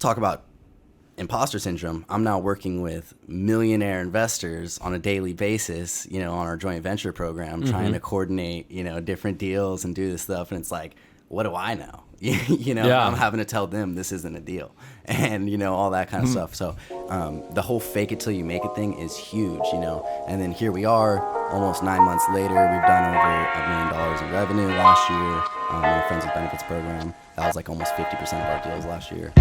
talk about imposter syndrome. I'm now working with millionaire investors on a daily basis, on our joint venture program, trying to coordinate, different deals and do this stuff. And it's like, what do I know? I'm having to tell them this isn't a deal and, all that kind of stuff. So the whole fake it till you make it thing is huge, and then here we are almost 9 months later. We've done over $1 million in revenue last year in our Friends with Benefits program. That was like almost 50% of our deals last year.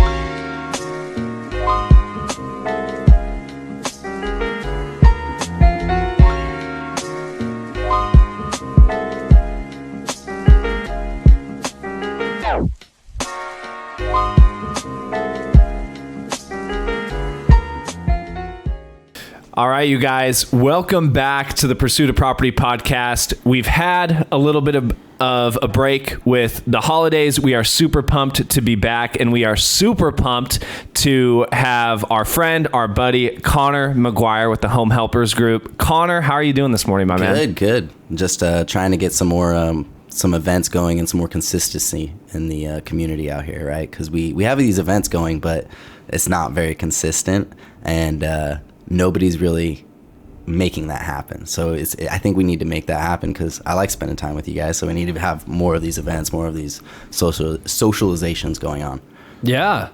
All right, you guys, welcome back to the Pursuit of Property podcast. We've had a little bit of a break with the holidays. We are super pumped to be back, and we are super pumped to have our friend, our buddy, Conner Mcguyer with the Home Helpers Group. Conner, how are you doing this morning, my man? Good. Just trying to get some more some events going and some more consistency in the community out here, right? Because we have these events going, but it's not very consistent, and nobody's really making that happen. So I think we need to make that happen because I like spending time with you guys. So we need to have more of these events, more of these socializations going on. Yeah.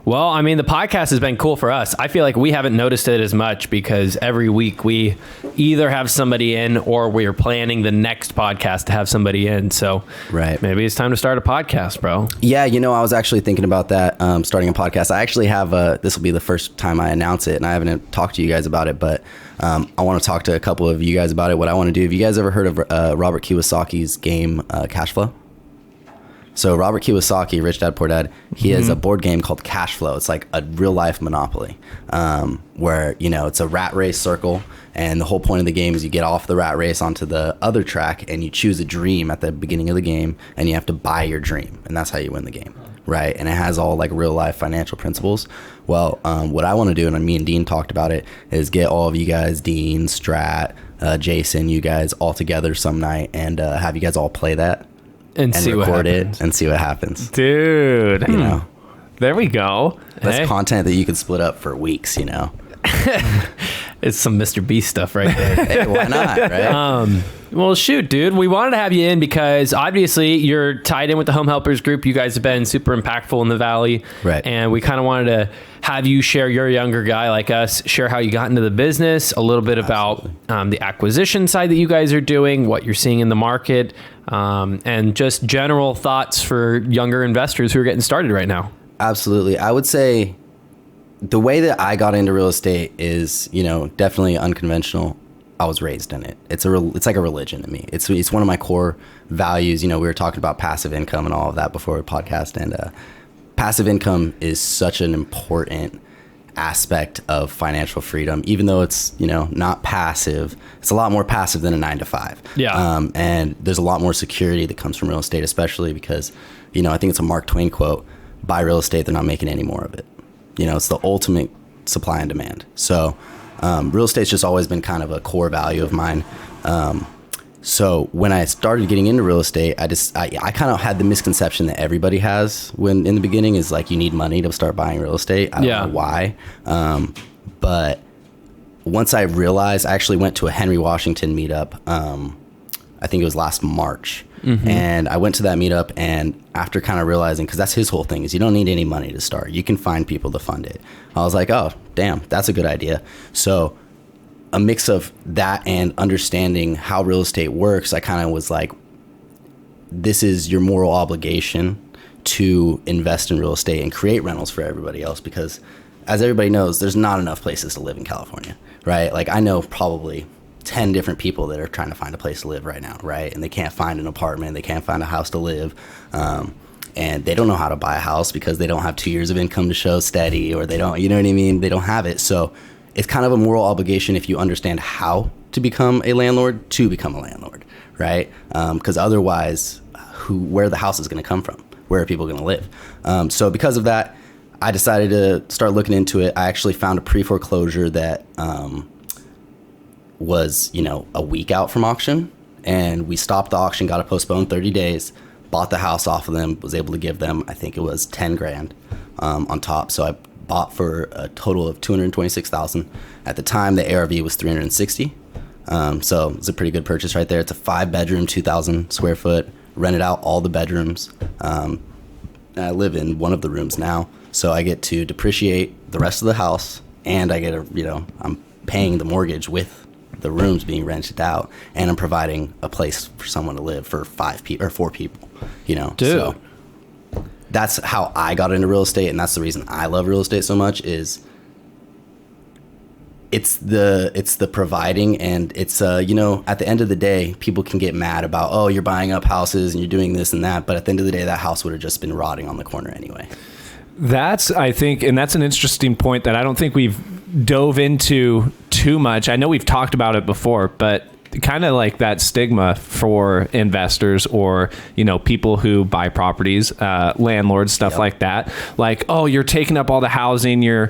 Well, I mean, the podcast has been cool for us. I feel like we haven't noticed it as much because every week we either have somebody in or we're planning the next podcast to have somebody in. So maybe it's time to start a podcast, bro. Yeah, I was actually thinking about that, starting a podcast. I actually have this will be the first time I announce it, and I haven't talked to you guys about it, but I want to talk to a couple of you guys about it. What I want to do, have you guys ever heard of Robert Kiyosaki's game Cash Flow? So Robert Kiyosaki, Rich Dad Poor Dad, he has a board game called Cash Flow. It's like a real life Monopoly, where, it's a rat race circle. And the whole point of the game is you get off the rat race onto the other track and you choose a dream at the beginning of the game and you have to buy your dream. And that's how you win the game, right? And it has all like real life financial principles. Well, what I want to do, and me and Dean talked about it, is get all of you guys, Dean, Strat, Jason, you guys all together some night and have you guys all play that. And see record it and see what happens. Dude. There we go. That's content that you could split up for weeks, It's some Mr. Beast stuff right there. Hey, why not, right? Well, shoot, dude. We wanted to have you in because obviously you're tied in with the Home Helpers Group. You guys have been super impactful in the Valley. Right. And we kind of wanted to have you share, your younger guy like us, share how you got into the business, a little bit about the acquisition side that you guys are doing, what you're seeing in the market, and just general thoughts for younger investors who are getting started right now. Absolutely. I would say the way that I got into real estate is, definitely unconventional. I was raised in it. It's like a religion to me. It's one of my core values. We were talking about passive income and all of that before the podcast, and passive income is such an important aspect of financial freedom. Even though it's not passive, it's a lot more passive than a 9-to-5. Yeah. And there's a lot more security that comes from real estate, especially because I think it's a Mark Twain quote: "Buy real estate, they're not making any more of it." It's the ultimate supply and demand. So real estate's just always been kind of a core value of mine. So when I started getting into real estate, I kind of had the misconception that everybody has when in the beginning is like you need money to start buying real estate. I don't know why. But once I realized, I actually went to a Henry Washington meetup. I think it was last March. And I went to that meetup, and after kind of realizing, because that's his whole thing, is you don't need any money to start. You can find people to fund it. I was like, oh, damn, that's a good idea. So a mix of that and understanding how real estate works, I kind of was like, this is your moral obligation to invest in real estate and create rentals for everybody else, because as everybody knows, there's not enough places to live in California, right? Like I know probably 10 different people that are trying to find a place to live right now, right? And they can't find an apartment, they can't find a house to live, and they don't know how to buy a house because they don't have 2 years of income to show steady, or they don't, you know what I mean? They don't have it. So it's kind of a moral obligation, if you understand how to become a landlord, to become a landlord, right? Because otherwise, where the house is going to come from? Where are people going to live? So because of that, I decided to start looking into it. I actually found a pre-foreclosure that was, a week out from auction, and we stopped the auction, got it postponed 30 days, bought the house off of them, was able to give them, I think it was 10 grand. on top. So I bought for a total of $226,000. At the time, the ARV was $360,000. So it's a pretty good purchase right there. It's a 5-bedroom, 2,000 square foot, rented out all the bedrooms. And I live in one of the rooms now. So I get to depreciate the rest of the house, and I get I'm paying the mortgage with the rooms being rented out, and I'm providing a place for someone to live for 4 people, Dude. So that's how I got into real estate. And that's the reason I love real estate so much is it's the providing, and it's at the end of the day, people can get mad about, oh, you're buying up houses and you're doing this and that, but at the end of the day, that house would have just been rotting on the corner anyway. I think, and that's an interesting point that I don't think we've dove into too much. I know we've talked about it before, but kind of like that stigma for investors or, people who buy properties, landlords, stuff like that. Like, oh, you're taking up all the housing. You're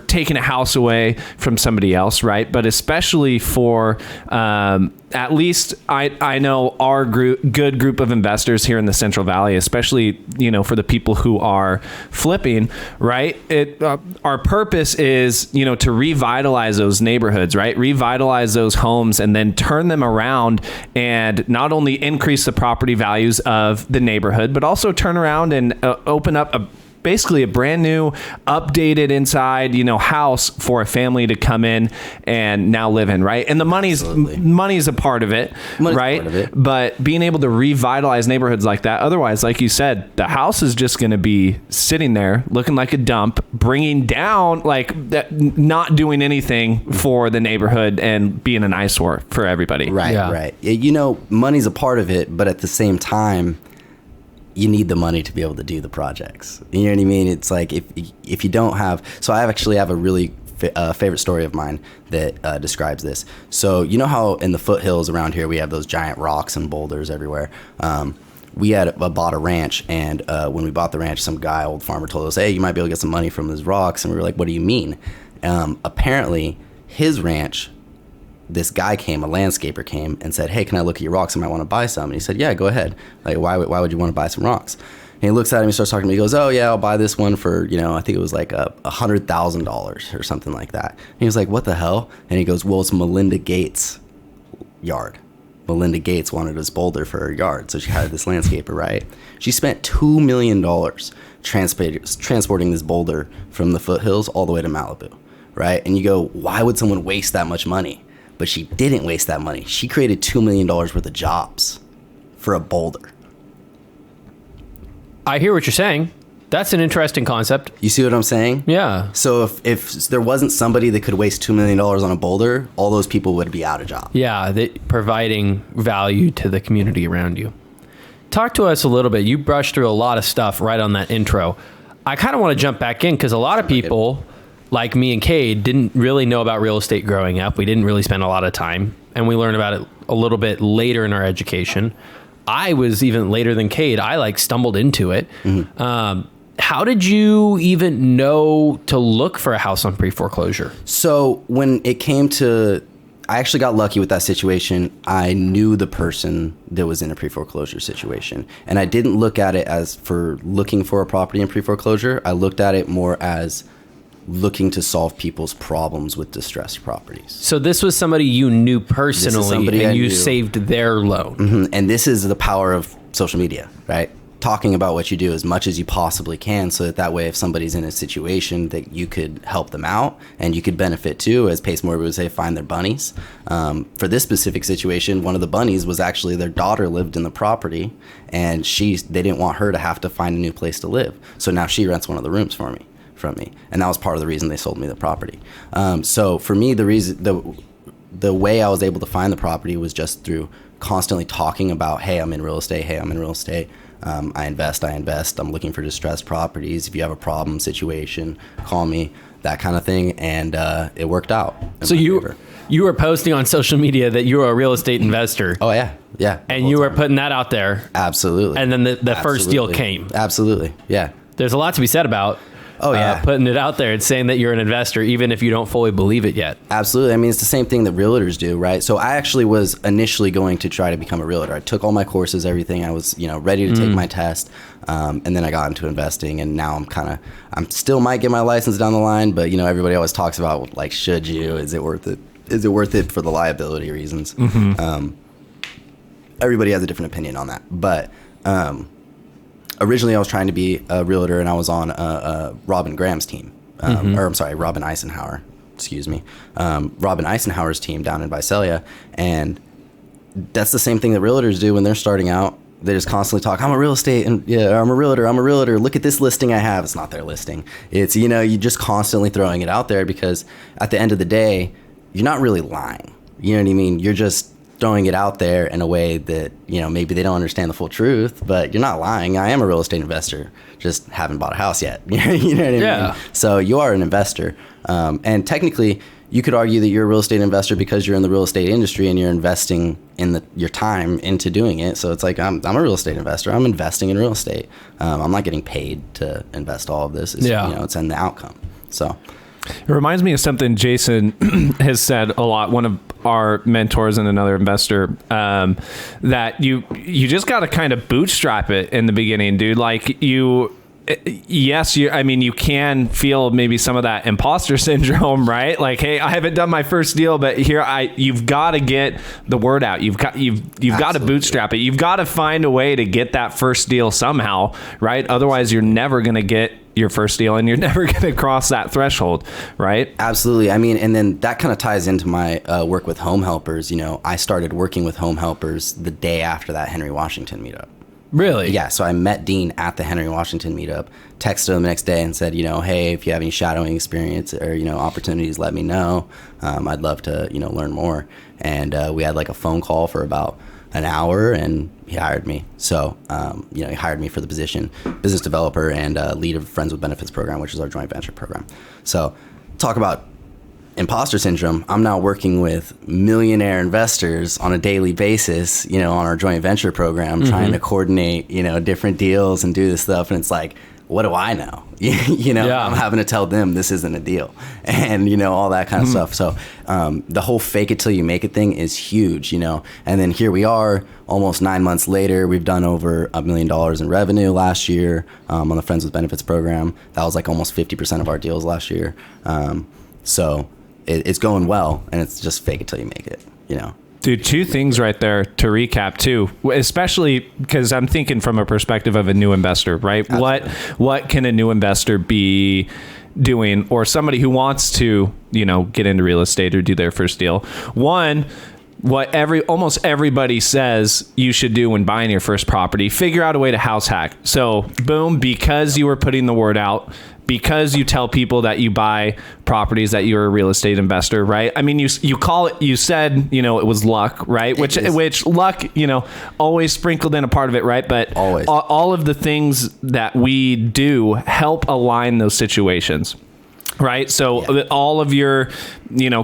taking a house away from somebody else. Right. But especially for, at least I know our good group of investors here in the Central Valley, especially, for the people who are flipping, right? Our purpose is, to revitalize those neighborhoods, right? Revitalize those homes and then turn them around and not only increase the property values of the neighborhood, but also turn around and open up basically a brand new, updated inside, house for a family to come in and now live in, right? And the money's a part of it, right? Part of it. But being able to revitalize neighborhoods like that, otherwise, like you said, the house is just going to be sitting there looking like a dump, bringing down, like that, not doing anything for the neighborhood and being an eyesore for everybody. Right, yeah. Right. Money's a part of it, but at the same time, you need the money to be able to do the projects. You know what I mean? It's like if you don't have... So I actually have a really favorite story of mine that describes this. So you know how in the foothills around here we have those giant rocks and boulders everywhere? We had bought a ranch, and when we bought the ranch, some old farmer told us, hey, you might be able to get some money from those rocks. And we were like, what do you mean? Apparently, his ranch... This guy a landscaper came and said, hey, can I look at your rocks? I might want to buy some. And he said, yeah, go ahead. Like, why would you want to buy some rocks? And he looks at him, he starts talking to me. He goes, oh, yeah, I'll buy this one for, I think it was like $100,000 or something like that. And he was like, what the hell? And he goes, well, it's Melinda Gates' yard. Melinda Gates wanted this boulder for her yard. So she hired this landscaper, right? She spent $2 million transporting this boulder from the foothills all the way to Malibu, right? And you go, why would someone waste that much money? But she didn't waste that money. She created $2 million worth of jobs for a boulder. I hear what you're saying. That's an interesting concept. You see what I'm saying? Yeah. So if there wasn't somebody that could waste $2 million on a boulder, all those people would be out of job. Yeah, providing value to the community around you. Talk to us a little bit. You brushed through a lot of stuff right on that intro. I kind of want to jump back in because a lot of people... like me and Cade didn't really know about real estate growing up. We didn't really spend a lot of time, and we learned about it a little bit later in our education. I was even later than Cade. I stumbled into it. Mm-hmm. How did you even know to look for a house on pre-foreclosure? So when it came to, I actually got lucky with that situation. I knew the person that was in a pre-foreclosure situation, and I didn't look at it as for looking for a property in pre-foreclosure. I looked at it more as looking to solve people's problems with distressed properties. So this was somebody you knew personally, and you saved their loan. Mm-hmm. And this is the power of social media, right? Talking about what you do as much as you possibly can, so that way if somebody's in a situation that you could help them out and you could benefit too, as Pace Morby would say, find their bunnies. For this specific situation, one of the bunnies was actually their daughter lived in the property, and they didn't want her to have to find a new place to live. So now she rents one of the rooms from me. And that was part of the reason they sold me the property. So for me, the way I was able to find the property was just through constantly talking about, hey, I'm in real estate. I invest. I'm looking for distressed properties. If you have a problem situation, call me, that kind of thing. And it worked out. So you were posting on social media that you were a real estate investor. Oh, yeah. Yeah. And you were putting that out there. Absolutely. And then the first deal came. Absolutely. Yeah. There's a lot to be said about Oh, yeah. Putting it out there and saying that you're an investor, even if you don't fully believe it yet. Absolutely. I mean, it's the same thing that realtors do, right? So I actually was initially going to try to become a realtor. I took all my courses, everything. I was, ready to take my test. And then I got into investing, and now I'm still might get my license down the line, but everybody always talks about like, should you? Is it worth it? Is it worth it for the liability reasons? Everybody has a different opinion on that. But originally I was trying to be a realtor, and I was on Robin Graham's team. Robin Eisenhower, excuse me. Robin Eisenhower's team down in Visalia. And that's the same thing that realtors do when they're starting out. They just constantly talk, I'm a real estate, and I'm a realtor. Look at this listing I have. It's not their listing. It's, you're just constantly throwing it out there, because at the end of the day, you're not really lying. You know what I mean? You're just throwing it out there in a way that, maybe they don't understand the full truth, but you're not lying. I am a real estate investor, just haven't bought a house yet. You know what I mean? So you are an investor. And technically, you could argue that you're a real estate investor because you're in the real estate industry and you're investing in your time into doing it. So it's like, I'm a real estate investor. I'm investing in real estate. I'm not getting paid to invest all of this. It's, it's in the outcome. So it reminds me of something Jason has said a lot, one of our mentors and another investor, that you just got to kind of bootstrap it in the beginning, dude. Like you can feel maybe some of that imposter syndrome, right? Like, hey, I haven't done my first deal, but you've got to get the word out. You've got to bootstrap it. You've got to find a way to get that first deal somehow, right? Otherwise, you're never going to get your first deal, and you're never going to cross that threshold, right? Absolutely. I mean, and then that kind of ties into my work with home helpers. I started working with home helpers the day after that Henry Washington meetup. Really? Yeah. So I met Dean at the Henry Washington meetup, texted him the next day and said, hey, if you have any shadowing experience or, opportunities, let me know. I'd love to, learn more. And we had like a phone call for about an hour, and he hired me. So, he hired me for the position, business developer and lead of Friends with Benefits program, which is our joint venture program. So talk about imposter syndrome. I'm now working with millionaire investors on a daily basis, on our joint venture program, trying to coordinate, different deals and do this stuff. And it's like, what do I know? I'm having to tell them this isn't a deal, and all that kind of stuff. So the whole fake it till you make it thing is huge, and then here we are almost 9 months later. We've done over $1 million in revenue last year on the Friends with Benefits program. That was like almost 50% of our deals last year. So it's going well, and it's just fake it till you make it, Dude, two things right there to recap too, especially because I'm thinking from a perspective of a new investor, right? Absolutely. What can a new investor be doing, or somebody who wants to, get into real estate or do their first deal? One, what almost everybody says you should do when buying your first property, figure out a way to house hack. So boom, because you were putting the word out, because you tell people that you buy properties, that you're a real estate investor, right? I mean, you call it, you said, it was luck, right? Which luck, always sprinkled in a part of it, right? But always. All of the things that we do help align those situations. Right. So all of your,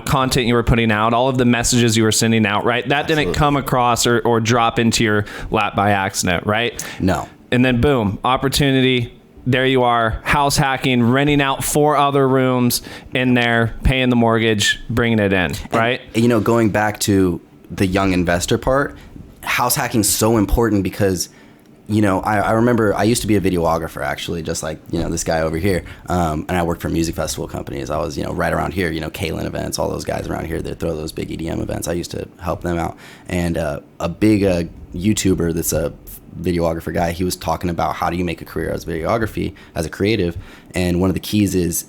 content you were putting out, all of the messages you were sending out, right? That didn't come across or drop into your lap by accident, right? No. And then boom, opportunity. There you are, house hacking, renting out 4 other rooms in there, paying the mortgage, bringing it in, right? And, going back to the young investor part, house hacking is so important because, I remember I used to be a videographer, actually, just like, this guy over here. And I worked for music festival companies. I was, right around here, Kalen events, all those guys around here that throw those big EDM events. I used to help them out. And a big YouTuber that's a videographer guy, he was talking about how do you make a career as videography, as a creative. And one of the keys is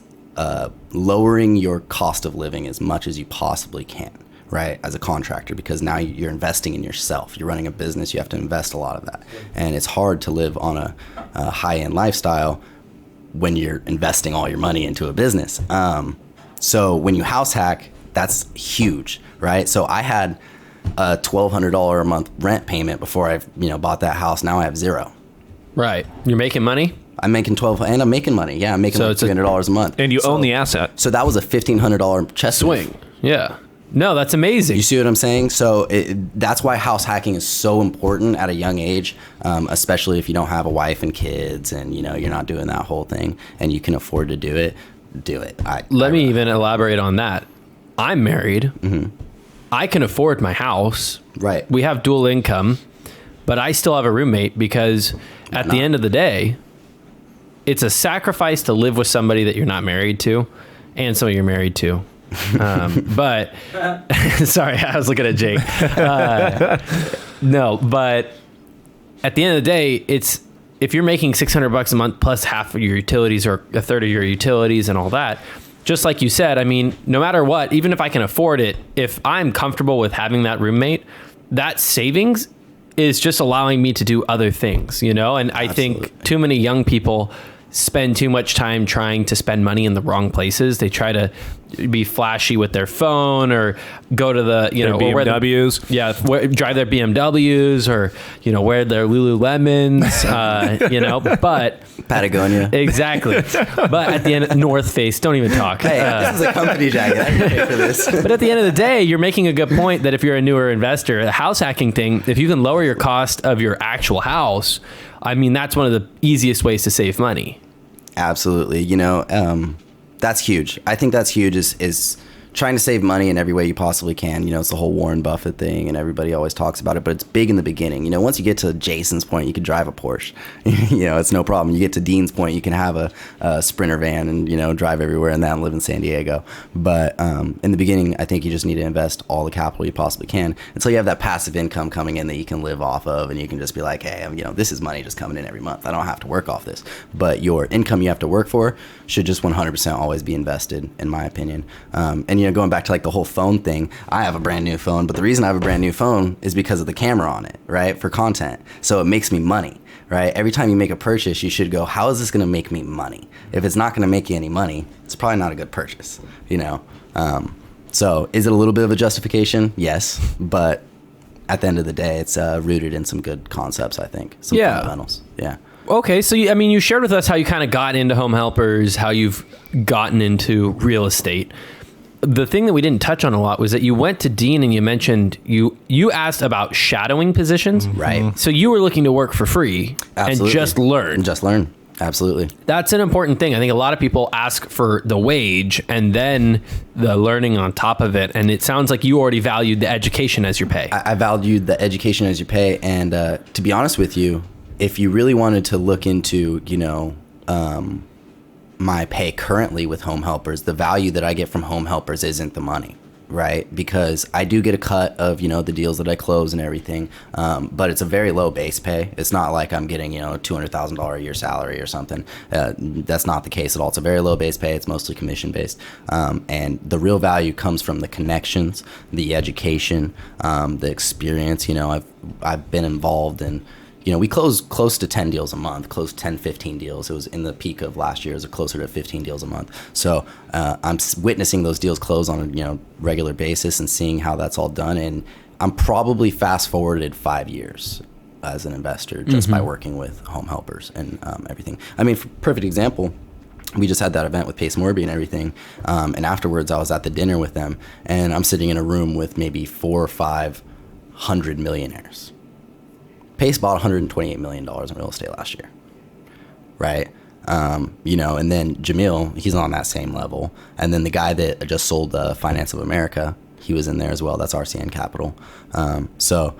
lowering your cost of living as much as you possibly can, right, as a contractor, because now you're investing in yourself. You're running a business. You have to invest a lot of that. And it's hard to live on a high-end lifestyle when you're investing all your money into a business. So when you house hack, that's huge, right? So I had a $1,200 a month rent payment before I bought that house. Now I have $0. Right. You're making money? I'm making $12, and I'm making money. Yeah, I'm making like $300 a month. And you own the asset. So that was a $1,500 chest swing. Yeah. No, that's amazing. You see what I'm saying? So that's why house hacking is so important at a young age, especially if you don't have a wife and kids and, you're not doing that whole thing and you can afford to do it, do it. Let me even elaborate on that. I'm married. Mm-hmm. I can afford my house. Right. We have dual income, but I still have a roommate because at the end of the day, it's a sacrifice to live with somebody that you're not married to and somebody you're married to. But sorry, I was looking at Jake. No, but at the end of the day, it's if you're making $600 a month plus half of your utilities or a third of your utilities and all that, just like you said, I mean, no matter what, even if I can afford it, if I'm comfortable with having that roommate, that savings is just allowing me to do other things, And I think too many young people spend too much time trying to spend money in the wrong places. They try to be flashy with their phone or go to the, their BMWs. Drive their BMWs or, wear their Lululemons, but Patagonia. Exactly. But at the end, North Face, don't even talk. Hey, this is a company jacket. I can pay for this. But at the end of the day, you're making a good point that if you're a newer investor, a house hacking thing, if you can lower your cost of your actual house, I mean, that's one of the easiest ways to save money. Absolutely. That's huge. I think that's huge is trying to save money in every way you possibly can. It's the whole Warren Buffett thing and everybody always talks about it, but it's big in the beginning. Once you get to Jason's point, you can drive a Porsche. It's no problem. You get to Dean's point, you can have a Sprinter van and, drive everywhere and then live in San Diego. But in the beginning, I think you just need to invest all the capital you possibly can until you have that passive income coming in that you can live off of and you can just be like, hey, this is money just coming in every month. I don't have to work off this. But your income you have to work for should just 100% always be invested, in my opinion. And going back to like the whole phone thing, I have a brand new phone, but the reason I have a brand new phone is because of the camera on it, right? For content. So it makes me money, right? Every time you make a purchase, you should go, how is this going to make me money? If it's not going to make you any money, it's probably not a good purchase, So is it a little bit of a justification? Yes. But at the end of the day, it's rooted in some good concepts, I think. Some fundamentals. Yeah. Okay, so you shared with us how you kind of got into home helpers, how you've gotten into real estate. The thing that we didn't touch on a lot was that you went to Dean and you mentioned you asked about shadowing positions. Right. So you were looking to work for free. Absolutely. And just learn. And just learn. Absolutely. That's an important thing. I think a lot of people ask for the wage and then the learning on top of it. And it sounds like you already valued the education as your pay. I valued the education as your pay. And to be honest with you, if you really wanted to look into, my pay currently with home helpers, the value that I get from home helpers isn't the money, right? Because I do get a cut of, the deals that I close and everything. But it's a very low base pay. It's not like I'm getting, $200,000 a year salary or something. That's not the case at all. It's a very low base pay. It's mostly commission based. And the real value comes from the connections, the education, the experience. I've been involved in, we closed close to 10 deals a month, closed 10, 15 deals. It was in the peak of last year, it was closer to 15 deals a month. So I'm witnessing those deals close on a regular basis and seeing how that's all done. And I'm probably fast forwarded 5 years as an investor just by working with home helpers and everything. I mean, for perfect example, we just had that event with Pace Morby and everything. And afterwards, I was at the dinner with them and I'm sitting in a room with maybe 400 or 500 millionaires. Pace bought $128 million in real estate last year, right? And then Jamil, he's on that same level. And then the guy that just sold Finance of America, he was in there as well. That's RCN Capital. So,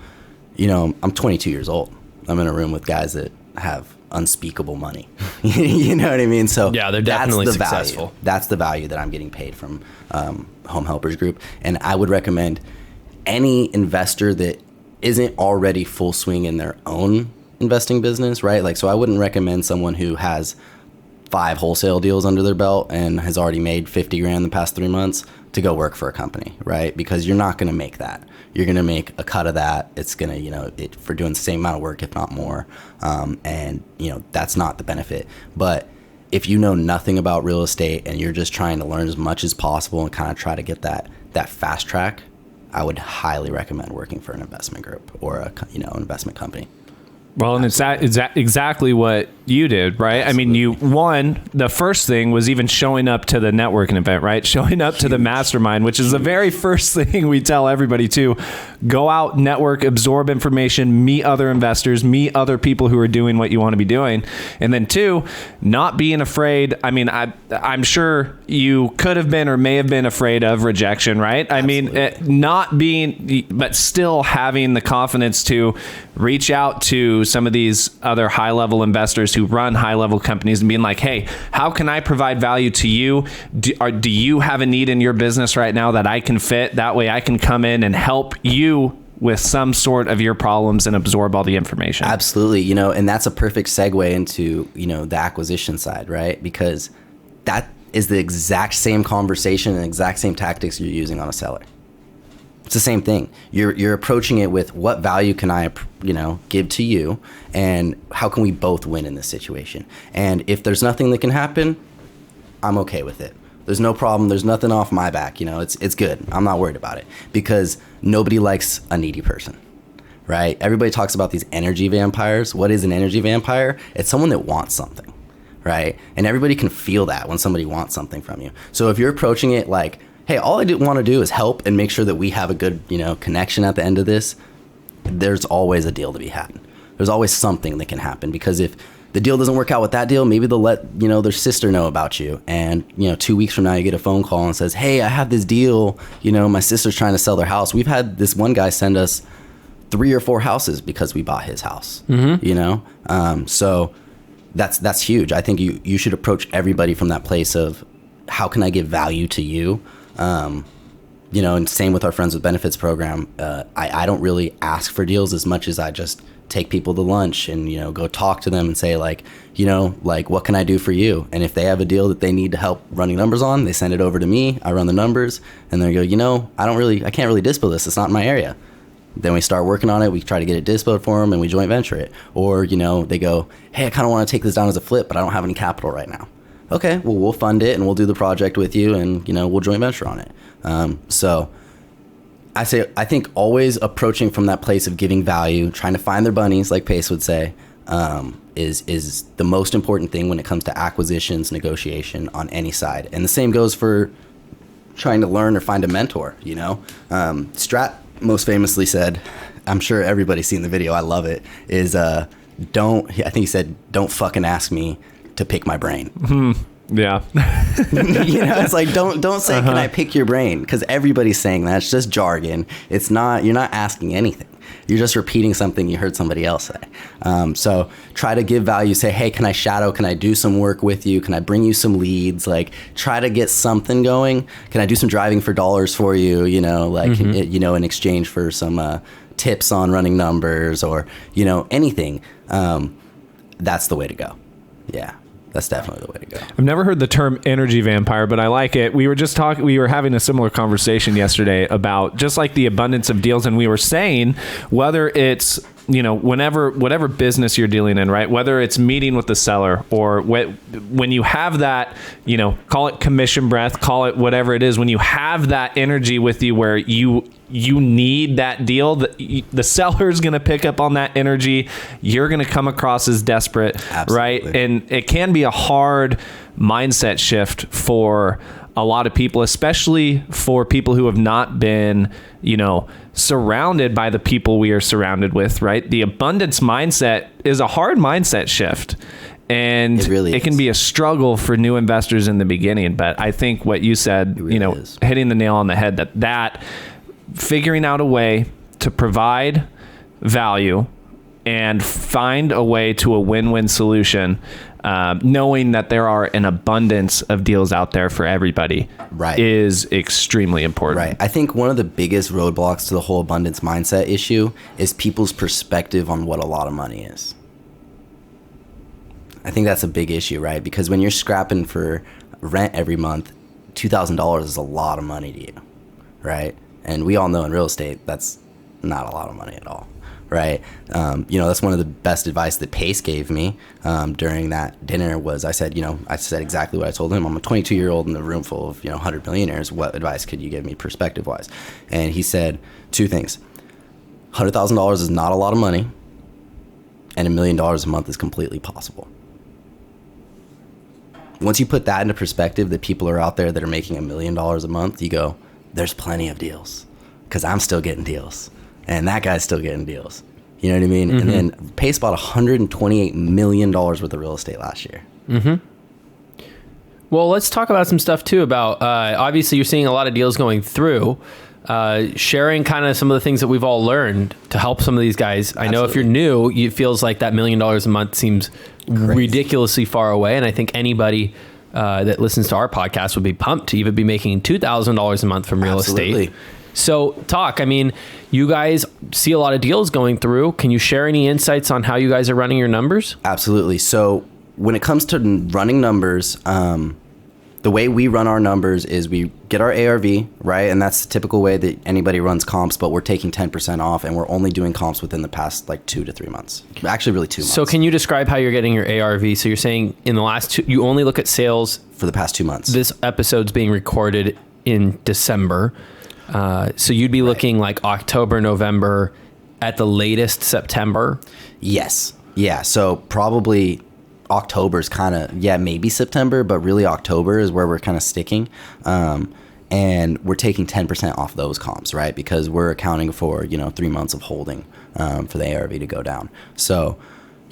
I'm 22 years old. I'm in a room with guys that have unspeakable money. You know what I mean? So yeah, they're definitely that's the successful. Value. That's the value that I'm getting paid from Home Helpers Group. And I would recommend any investor that isn't already full swing in their own investing business, right? Like, so I wouldn't recommend someone who has 5 wholesale deals under their belt and has already made 50 grand the past 3 months to go work for a company, right? Because you're not going to make that. You're going to make a cut of that. It's going to, for doing the same amount of work, if not more. And that's not the benefit. But if you know nothing about real estate and you're just trying to learn as much as possible and kind of try to get that fast track, I would highly recommend working for an investment group or an investment company. Well, and it's exactly what you did, right? Absolutely. I mean, the first thing was even showing up to the networking event, right? Showing up to the mastermind, which is the very first thing we tell everybody to go out, network, absorb information, meet other investors, meet other people who are doing what you want to be doing. And then 2, not being afraid. I mean, I'm sure you could have been or may have been afraid of rejection, right? Absolutely. I mean, not being, but still having the confidence to reach out to some of these other high-level investors who run high-level companies and being like, hey, how can I provide value to you? Do you have a need in your business right now that I can fit? That way I can come in and help you with some sort of your problems and absorb all the information. Absolutely. And that's a perfect segue into, the acquisition side, right? Because that is the exact same conversation and exact same tactics you're using on a seller. It's the same thing. You're approaching it with what value can I, give to you, and how can we both win in this situation? And if there's nothing that can happen, I'm okay with it. There's no problem. There's nothing off my back. It's good. I'm not worried about it, because nobody likes a needy person, right? Everybody talks about these energy vampires. What is an energy vampire? It's someone that wants something, right? And everybody can feel that when somebody wants something from you. So if you're approaching it like, hey, all I want to do is help and make sure that we have a good, connection at the end of this, there's always a deal to be had. There's always something that can happen, because if the deal doesn't work out with that deal, maybe they'll let, their sister know about you. And, 2 weeks from now, you get a phone call and says, hey, I have this deal. My sister's trying to sell their house. We've had this one guy send us 3 or 4 houses because we bought his house, so that's huge. I think you should approach everybody from that place of, how can I give value to you? And same with our Friends with Benefits program. I don't really ask for deals as much as I just take people to lunch and, go talk to them and say like, what can I do for you? And if they have a deal that they need to help running numbers on, they send it over to me. I run the numbers, and they go, I can't really dispo this. It's not in my area. Then we start working on it. We try to get it dispoed for them, and we joint venture it. Or, they go, hey, I kind of want to take this down as a flip, but I don't have any capital right now. Okay, well, we'll fund it and we'll do the project with you, and, we'll joint venture on it. So I think always approaching from that place of giving value, trying to find their bunnies, like Pace would say, is the most important thing when it comes to acquisitions, negotiation on any side. And the same goes for trying to learn or find a mentor, Strat most famously said, I'm sure everybody's seen the video, I love it, is I think he said, don't fucking ask me to pick my brain. Yeah. It's like, don't say, can I pick your brain? Because everybody's saying that. It's just jargon. It's not, you're not asking anything. You're just repeating something you heard somebody else say. So try to give value. Say, hey, can I shadow? Can I do some work with you? Can I bring you some leads? Like, try to get something going. Can I do some driving for dollars for you? In exchange for some tips on running numbers, or, anything. That's the way to go. Yeah, that's definitely the way to go. I've never heard the term energy vampire, but I like it. We were having a similar conversation yesterday about just like the abundance of deals. And we were saying whether it's, whatever business you're dealing in, right? Whether it's meeting with the seller, or when you have that, call it commission breath, call it whatever it is, when you have that energy with you where you need that deal, the seller's going to pick up on that energy. You're going to come across as desperate. Absolutely. Right? And it can be a hard mindset shift for a lot of people, especially for people who have not been, surrounded by the people we are surrounded with, right? The abundance mindset is a hard mindset shift. And it can be a struggle for new investors in the beginning. But I think what you said, hitting the nail on the head, that figuring out a way to provide value and find a way to a win-win solution, knowing that there are an abundance of deals out there for everybody, right, is extremely important. Right. I think one of the biggest roadblocks to the whole abundance mindset issue is people's perspective on what a lot of money is. I think that's a big issue, right? Because when you're scrapping for rent every month, $2,000 is a lot of money to you, right? And we all know in real estate, that's not a lot of money at all. Right. That's one of the best advice that Pace gave me during that dinner was I said exactly what I told him. I'm a 22-year-old in a room full of, 100 millionaires. What advice could you give me perspective wise? And he said 2 things. $100,000 is not a lot of money. and $1 million a month is completely possible. Once you put that into perspective, that people are out there that are making $1 million a month, you go, there's plenty of deals, because I'm still getting deals and that guy's still getting deals. You know what I mean? And then Pace bought $128 million worth of real estate last year. Well, let's talk about some stuff too about, obviously you're seeing a lot of deals going through, sharing kind of some of the things that we've all learned to help some of these guys. I know if you're new, it feels like that $1 million a month seems ridiculously far away. And I think anybody that listens to our podcast would be pumped to even be making $2,000 a month from real estate. So I mean, you guys see a lot of deals going through. Can you share any insights on how you guys are running your numbers? Absolutely. So when it comes to running numbers, the way we run our numbers is we get our ARV, right? And that's the typical way that anybody runs comps, but we're taking 10% off, and we're only doing comps within the past like 2 to 3 months. Actually, really 2 months. So can you describe how you're getting your ARV? So you're saying in the last you only look at sales for the past 2 months. This episode's being recorded in December. So you'd be looking like October, November, at the latest September? Yes. Yeah. So probably October's kind of, maybe September, but really October is where we're kind of sticking. And we're taking 10% off those comps, right? Because we're accounting for, 3 months of holding for the ARV to go down. So.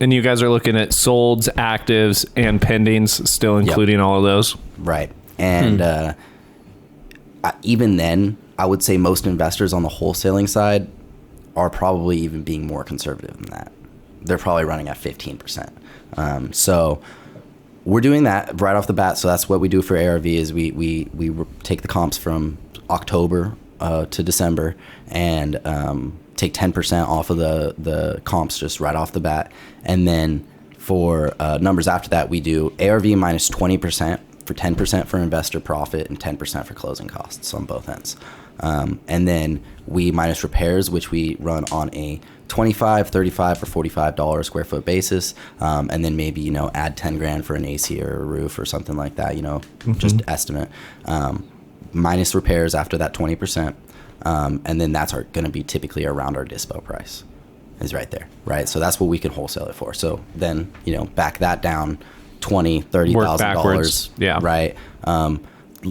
And you guys are looking at solds, actives, and pendings, still including all of those? Right. And even then, I would say most investors on the wholesaling side are probably even being more conservative than that. They're probably running at 15%. So we're doing that right off the bat. So that's what we do for ARV is we take the comps from October to December and take 10% off of the comps just right off the bat. And then for numbers after that, we do ARV minus 20% for 10% for investor profit and 10% for closing costs on both ends. And then we minus repairs, which we run on a $25, $35, or $45 square foot basis. And then maybe, add 10 grand for an AC or a roof or something like that, just estimate. Minus repairs after that 20%. And then that's going to be typically around our dispo price is right there, right? So that's what we can wholesale it for. So then, back that down $20,000, $30,000, yeah, right?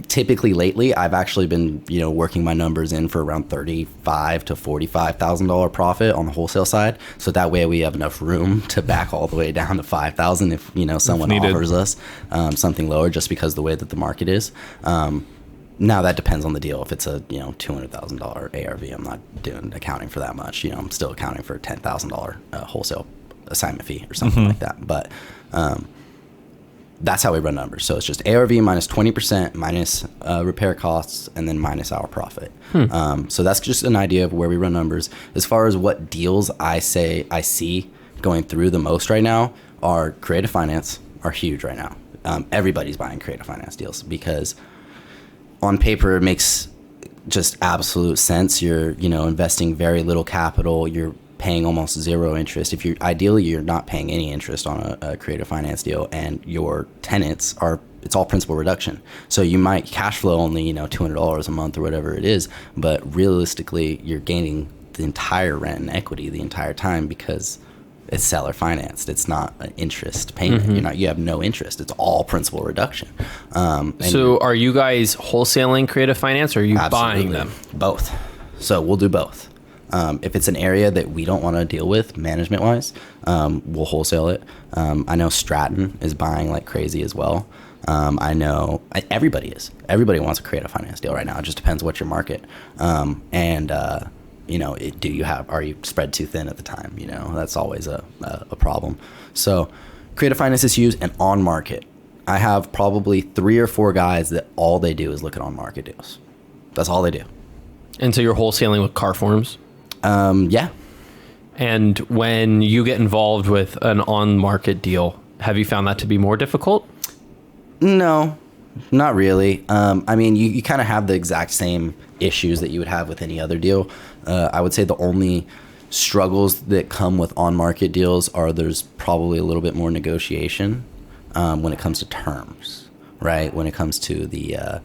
Typically lately, I've actually been, working my numbers in for around $35,000 to $45,000 profit on the wholesale side. So that way we have enough room to back all the way down to $5,000 if, someone offers us something lower just because the way that the market is. Now that depends on the deal. If it's a, $200,000 ARV, I'm not doing accounting for that much. I'm still accounting for a $10,000 wholesale assignment fee or something like that. But, that's how we run numbers. So it's just ARV minus 20% minus repair costs and then minus our profit. So that's just an idea of where we run numbers. As far as what deals I see going through the most right now are creative finance are huge right now. Everybody's buying creative finance deals because on paper it makes just absolute sense. You're, investing very little capital. You're paying almost zero interest. If you're not paying any interest on a creative finance deal, and your tenants it's all principal reduction. So you might cash flow only, $200 a month or whatever it is, but realistically you're gaining the entire rent and equity the entire time because it's seller financed. It's not an interest payment. You have no interest. It's all principal reduction. So are you guys wholesaling creative finance or are you buying them? Both. So we'll do both. If it's an area that we don't want to deal with management-wise, we'll wholesale it. I know Stratton is buying like crazy as well. I know everybody is. Everybody wants a creative finance deal right now. It just depends what your market. Are you spread too thin at the time? That's always a problem. So creative finance is used and on market. I have probably 3 or 4 guys that all they do is look at on market deals. That's all they do. And so you're wholesaling with Carforms? Yeah. And when you get involved with an on-market deal, have you found that to be more difficult? No, not really. You kind of have the exact same issues that you would have with any other deal. I would say the only struggles that come with on-market deals are there's probably a little bit more negotiation when it comes to terms, right? When it comes to the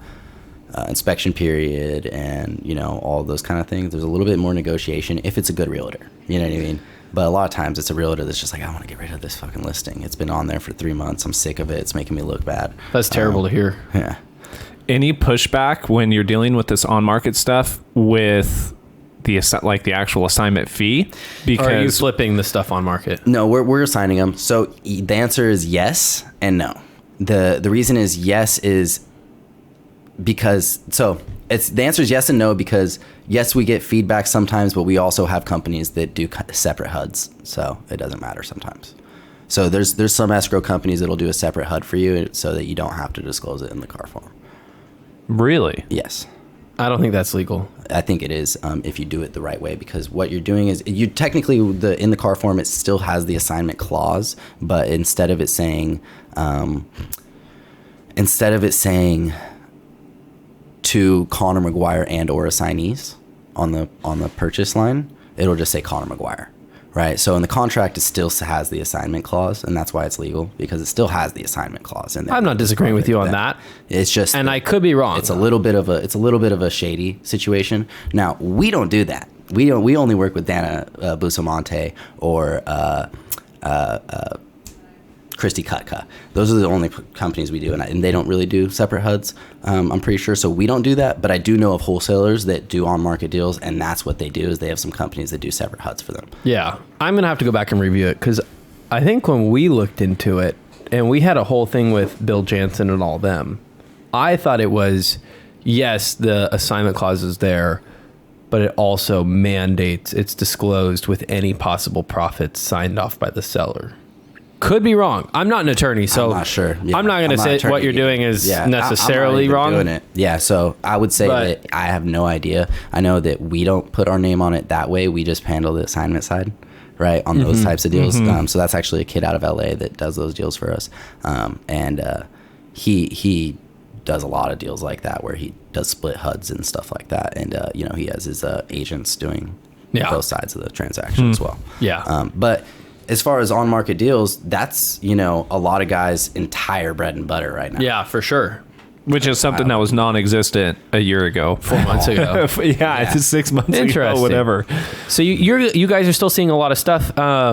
inspection period and all those kind of things, there's a little bit more negotiation if it's a good realtor. You know what I mean? But a lot of times it's a realtor that's just like, I want to get rid of this fucking listing. It's been on there for 3 months. I'm sick of it. It's making me look bad. That's terrible to hear. Yeah. Any pushback when you're dealing with this on-market stuff with the actual assignment fee? Because Or are you flipping the stuff on market? No, we're assigning them. So the answer is yes and no. The reason is yes is because the answer is yes and no, because yes, we get feedback sometimes, but we also have companies that do separate HUDs, so it doesn't matter sometimes. So there's some escrow companies that'll do a separate HUD for you so that you don't have to disclose it in the car form. Really? Yes. I don't think that's legal. I think it is if you do it the right way, because what you're doing is you technically in the car form, it still has the assignment clause, but instead of it saying to Conner Mcguyer and or assignees on the purchase line, it'll just say Conner Mcguyer, right? So in the contract, it still has the assignment clause, and that's why it's legal, because it still has the assignment clause in there. I'm not disagreeing with you on that. It's just, And I could be wrong. it's a little bit of a shady situation. Now, we don't do that. We only work with Dana Bustamante or Christy Kutka. Those are the only companies we do, and they don't really do separate HUDs, I'm pretty sure. So we don't do that, but I do know of wholesalers that do on-market deals, and that's what they do, is they have some companies that do separate HUDs for them. Yeah. I'm going to have to go back and review it, because I think when we looked into it, and we had a whole thing with Bill Jansen and all them, I thought it was, yes, the assignment clause is there, but it also mandates it's disclosed with any possible profits signed off by the seller. Could be wrong. I'm not an attorney, so I'm not sure. Yeah, I'm not going to say what you're doing is necessarily wrong. Doing it. Yeah, so I would say that I have no idea. I know that we don't put our name on it that way. We just handle the assignment side, right, on those types of deals. So that's actually a kid out of LA that does those deals for us, and he does a lot of deals like that where he does split HUDs and stuff like that, and he has his agents doing both sides of the transaction as well. Yeah, but as far as on-market deals, that's, a lot of guys' entire bread and butter right now. Yeah, for sure. Which is something that was non-existent a year ago. 4 months ago. yeah, it's 6 months ago, whatever. So you guys are still seeing a lot of stuff. I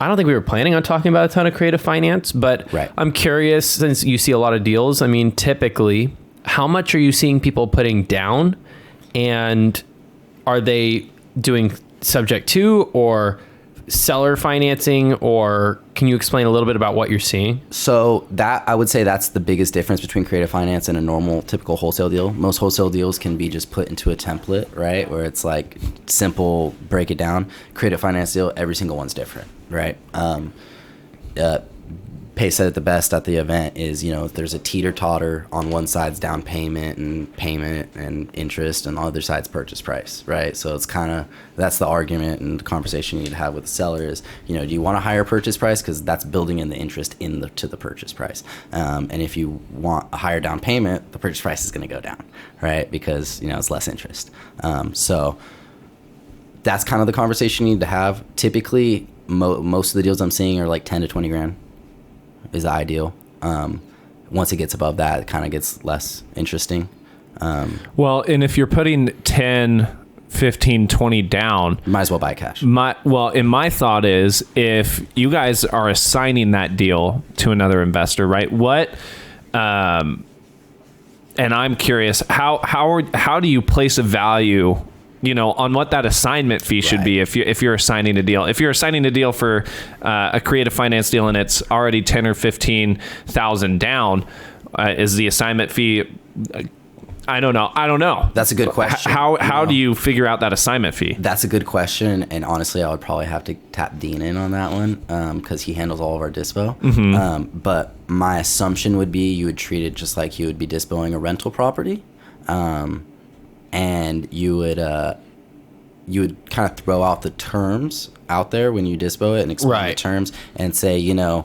don't think we were planning on talking about a ton of creative finance, but right. I'm curious, since you see a lot of deals, I mean, typically, how much are you seeing people putting down? And are they doing subject to or seller financing, or can you explain a little bit about what you're seeing? So that, I would say that's the biggest difference between creative finance and a normal typical wholesale deal. Most wholesale deals can be just put into a template, right? Where it's like simple, break it down. Creative finance deal, every single one's different, right? Pay said it the best at the event is, if there's a teeter-totter on one side's down payment and interest, and the other side's purchase price, right? So it's that's the argument and the conversation you need to have with the seller is, do you want a higher purchase price? Because that's building in the interest to the purchase price. And if you want a higher down payment, the purchase price is going to go down, right? Because, it's less interest. So that's kind of the conversation you need to have. Typically, most of the deals I'm seeing are like 10 to 20 grand. Is the ideal. Once it gets above that, it kind of gets less interesting. Well, and if you're putting 10, 15, 20 down, you might as well buy cash. My thought is, if you guys are assigning that deal to another investor, right? What, and I'm curious, how do you place a value, on what that assignment fee should be if you're assigning a deal? If you're assigning a deal for a creative finance deal and it's already 10 or 15,000 down, is the assignment fee? I don't know. That's a good question. How do you figure out that assignment fee? That's a good question, and honestly, I would probably have to tap Dean in on that one because he handles all of our dispo. But my assumption would be you would treat it just like you would be dispoing a rental property. And you would kind of throw out the terms out there when you dispo it and explain the terms and say, you'd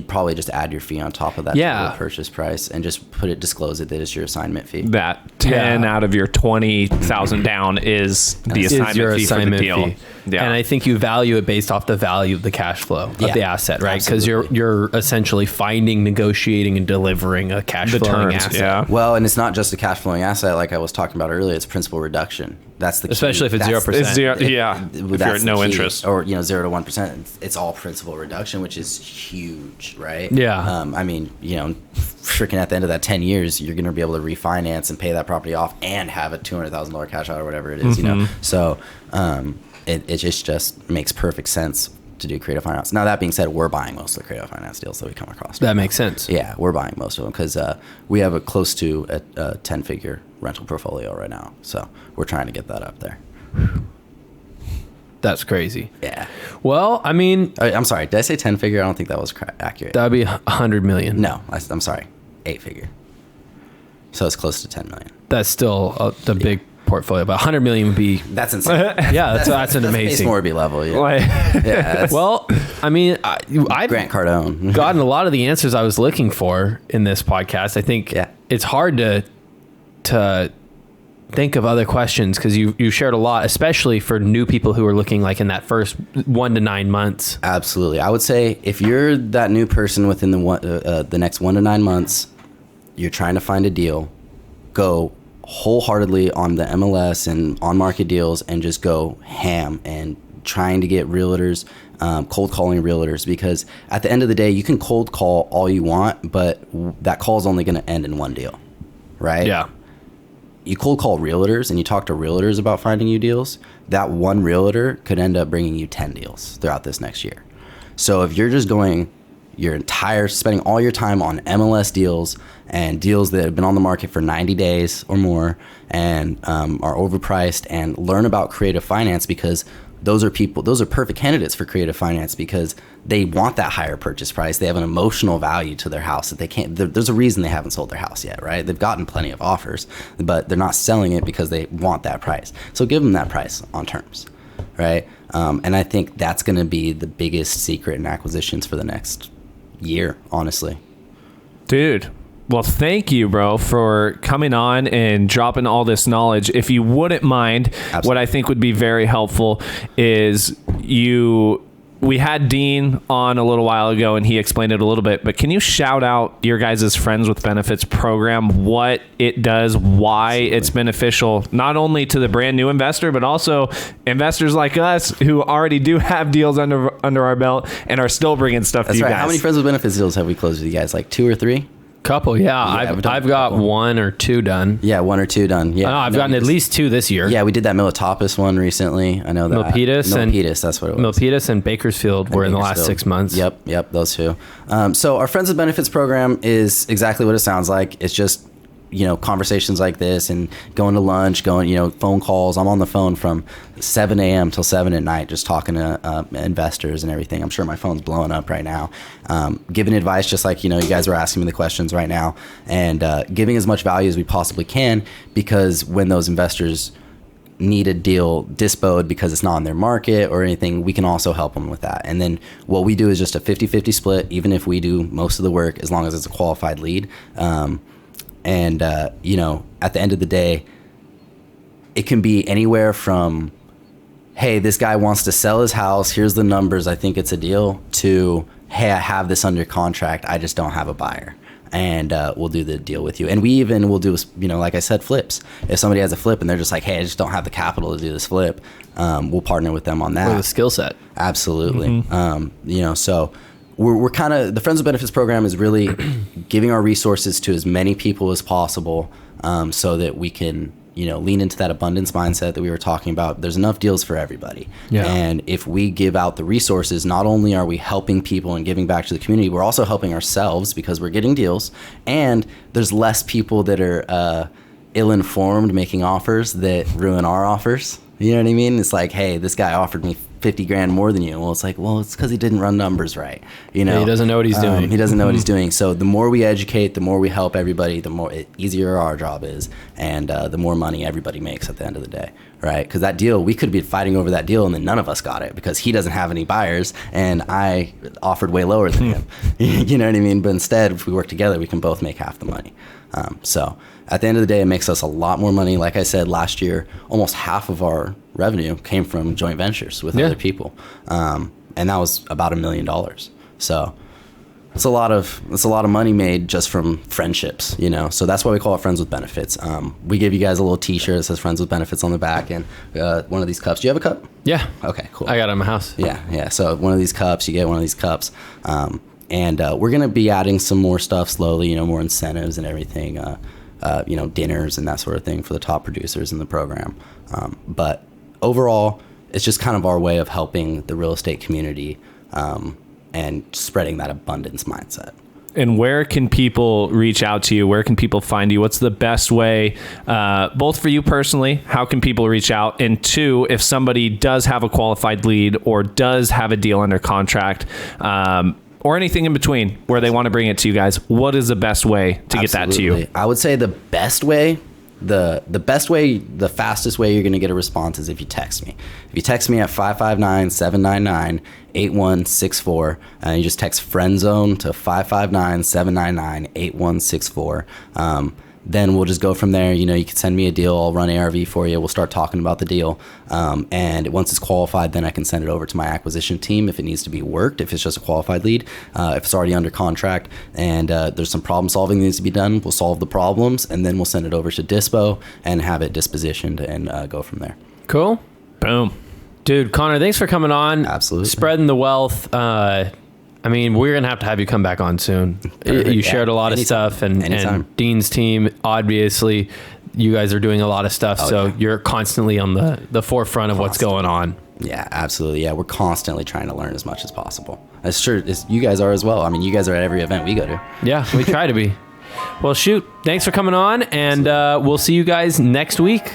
probably just add your fee on top of that total purchase price and just disclose it that it's your assignment fee. That 10 out of your 20,000 down is the assignment fee for the deal. Yeah. And I think you value it based off the value of the cash flow of the asset, right? Because you're essentially finding, negotiating, and delivering a cash flowing asset. Yeah. Well, and it's not just a cash flowing asset like I was talking about earlier. It's principal reduction, That's the key. Especially if it's That's- 0%. It's zero, yeah. If you're That's at no the key. interest. Or 0 to 1%. It's all principal reduction, which is huge, right? Yeah. I mean, freaking at the end of that 10 years, you're going to be able to refinance and pay that property off and have a $200,000 cash out or whatever it is, So it just makes perfect sense to do creative finance. Now, that being said, we're buying most of the creative finance deals that we come across. That makes sense. Yeah, we're buying most of them because we have a close to a 10-figure rental portfolio right now. So we're trying to get that up there. That's crazy. Yeah. Well, I mean, I'm sorry. Did I say 10-figure? I don't think that was accurate. that'd be 100 million. No, I'm sorry. 8-figure. So it's close to 10 million. That's still the big portfolio, but 100 million would be. That's insane. Yeah, that's an Base amazing. Morby level. Yeah. Like, Yeah, that's Well, I mean, I've Grant Cardone. gotten a lot of the answers I was looking for in this podcast. I think Yeah. it's hard to think of other questions because you shared a lot, especially for new people who are looking like in that first 1 to 9 months. Absolutely. I would say if you're that new person within the next 1 to 9 months, you're trying to find a deal, go wholeheartedly on the MLS and on market deals and just go ham and trying to get realtors, cold calling realtors, because at the end of the day, you can cold call all you want, but that call is only going to end in one deal, right? Yeah. You cold call realtors and you talk to realtors about finding you deals, that one realtor could end up bringing you 10 deals throughout this next year. So if you're just going spending all your time on MLS deals and deals that have been on the market for 90 days or more and are overpriced, and learn about creative finance, because those are perfect candidates for creative finance because they want that higher purchase price. They have an emotional value to their house that they can't, there's a reason they haven't sold their house yet, right? They've gotten plenty of offers, but they're not selling it because they want that price. So give them that price on terms, right? And I think that's going to be the biggest secret in acquisitions for the next year, honestly. dude. Well, thank you, bro, for coming on and dropping all this knowledge. If you wouldn't mind, Absolutely. what I think would be very helpful is we had Dean on a little while ago and he explained it a little bit, but can you shout out your guys' Friends with Benefits program, what it does, why it's beneficial, not only to the brand new investor, but also investors like us who already do have deals under our belt and are still bringing stuff That's to you right. guys. How many Friends with Benefits deals have we closed with you guys? Like 2 or 3? Couple, yeah. we've done I've a got couple. 1 or 2 done. Yeah, 1 or 2 done. Yeah, I've gotten at least 2 this year. Yeah, we did that Militopus one recently. I know that. Milpitas that's what it was. Milpitas and Bakersfield were in the last Bakersfield. 6 months. Yep, those two. So our Friends with Benefits program is exactly what it sounds like. It's just, conversations like this and going to lunch, phone calls. I'm on the phone from 7 a.m. till 7 at night just talking to investors and everything. I'm sure my phone's blowing up right now. Giving advice just like, you guys were asking me the questions right now, and giving as much value as we possibly can, because when those investors need a deal dispoed because it's not on their market or anything, we can also help them with that. And then what we do is just a 50-50 split, even if we do most of the work, as long as it's a qualified lead. At the end of the day, it can be anywhere from, hey, this guy wants to sell his house, here's the numbers, I think it's a deal, to, hey, I have this under contract, I just don't have a buyer. And we'll do the deal with you. And we even will do, like I said, flips. If somebody has a flip and they're just like, hey, I just don't have the capital to do this flip, we'll partner with them on that. Or the skill set. Absolutely. So we're kind of, the Friends with Benefits program is really giving our resources to as many people as possible, so that we can, lean into that abundance mindset that we were talking about. There's enough deals for everybody. Yeah. And if we give out the resources, not only are we helping people and giving back to the community, we're also helping ourselves because we're getting deals, and there's less people that are ill-informed making offers that ruin our offers. You know what I mean? It's like, hey, this guy offered me 50 grand more than you. Well, it's like, it's because he didn't run numbers right. Yeah, he doesn't know what he's doing. He doesn't know what he's doing. So the more we educate, the more we help everybody, the more easier our job is, and the more money everybody makes at the end of the day, right? Because that deal, we could be fighting over that deal and then none of us got it because he doesn't have any buyers and I offered way lower than him. You know what I mean? But instead, if we work together, we can both make half the money. So at the end of the day, it makes us a lot more money. Like I said, last year, almost half of our revenue came from joint ventures with other people. And that was about $1 million. So it's a lot of money made just from friendships, you know. So that's why we call it Friends with Benefits. We give you guys a little T-shirt that says Friends with Benefits on the back, and one of these cups. Do you have a cup? Yeah. Okay, cool. I got it in my house. Yeah. So one of these cups, you get one of these cups, and we're gonna be adding some more stuff slowly, you know, more incentives and everything, you know, dinners and that sort of thing for the top producers in the program. But overall, it's just kind of our way of helping the real estate community and spreading that abundance mindset. And where can people reach out to you? Where can people find you? What's the best way, both for you personally, how can people reach out? And two, if somebody does have a qualified lead or does have a deal under contract, or anything in between where they want to bring it to you guys, what is the best way to get that to you? I would say the best way, the best way, the fastest way you're going to get a response is if you text me. If you text me at 559-799-8164, and you just text friend zone to 559-799-8164, then we'll just go from there. You know, you can send me a deal. I'll run ARV for you. We'll start talking about the deal. And once it's qualified, then I can send it over to my acquisition team if it needs to be worked, if it's just a qualified lead, if it's already under contract and there's some problem solving that needs to be done, we'll solve the problems and then we'll send it over to Dispo and have it dispositioned and go from there. Cool. Boom. Dude, Conner, thanks for coming on. Absolutely. Spreading the wealth. I mean, we're going to have you come back on soon. You shared a lot of stuff, and Dean's team, obviously, you guys are doing a lot of stuff, you're constantly on the forefront of what's going on. Yeah, absolutely. Yeah, we're constantly trying to learn as much as possible. As sure as you guys are as well. I mean, you guys are at every event we go to. Yeah, we try to be. Well, shoot. Thanks for coming on, and we'll see you guys next week.